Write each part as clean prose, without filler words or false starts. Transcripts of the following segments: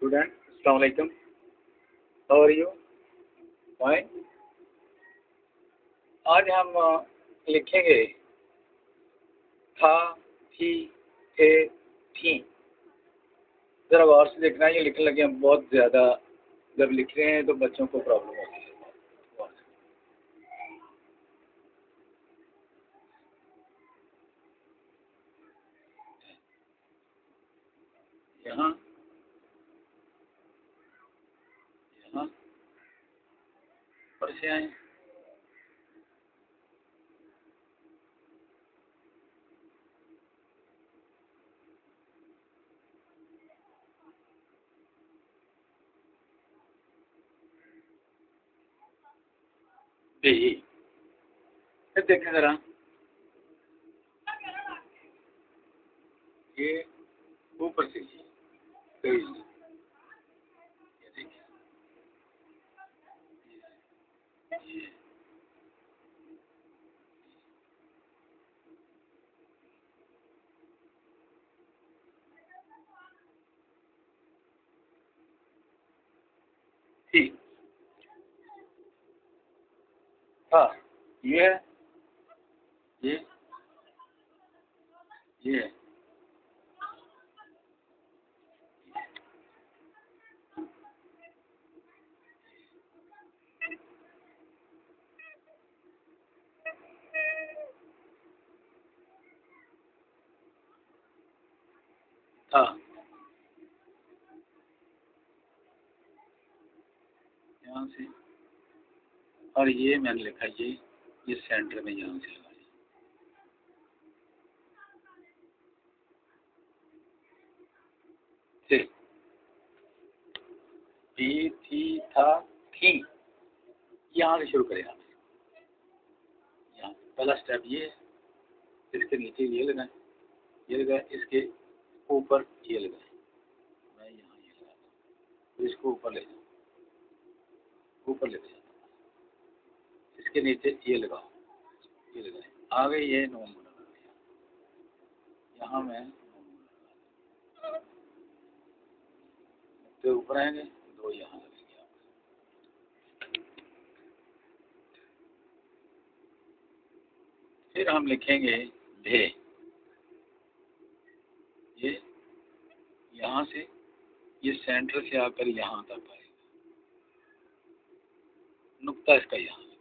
Student, अस्सलाम वालेकुम। How are you? Fine. आज हम लिखेंगे था, थी, थे, थी। ज़रा गौर से देखना, ये लिखने लगे हम बहुत ज़्यादा जब लिख रहे हैं तो बच्चों को प्रॉब्लम होती है। गौर से। यहाँ यहाँ पर से आए, भी। फिर देखें ज़रा, ये ऊपर से ये देखिए, ये ठीक। हाँ, ये है, ये है, हाँ, यहाँ से। और ये मैंने लिखा, ये सेंटर में यहाँ से लगा। ठीक। थी, थी, था, थी। यहाँ से शुरू करें आप। यहाँ पहला स्टेप ये है, इसके नीचे ये लगाएं, ये लगाएं, इसके ऊपर ये लगाएं। मैं यहाँ ये लगाता हूँ, तो इसको ऊपर ले जाओ, ऊपर ले जाओ। इसके नीचे ये लगाओ, ये लगाएं। आगे ये नॉन लगा दिया, यहाँ मैं तो ऊपर आएंगे, दो यहाँ लगेंगे। फिर हम लिखेंगे ढे। ये यहाँ से, ये सेंटर से आकर यहाँ तक आएगा, नुक्ता इसका यहाँ लगेगा।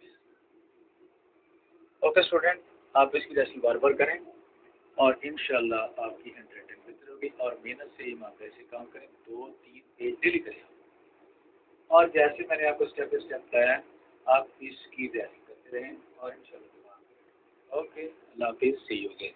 ओके स्टूडेंट, आप इसकी रेसिपी बार बार करें और इंशाल्लाह आपकी हैंडराइटिंग बेहतर होगी। और मेहनत से ईमानदारी से काम करें, 2-3 पेज डेली करें। और जैसे मैंने आपको स्टेप बाय स्टेप बताया, आप इसकी रेसिपी करते रहें और इंशाल्लाह। ओके, अल्लाह हाफिज़, सी यू अगेन।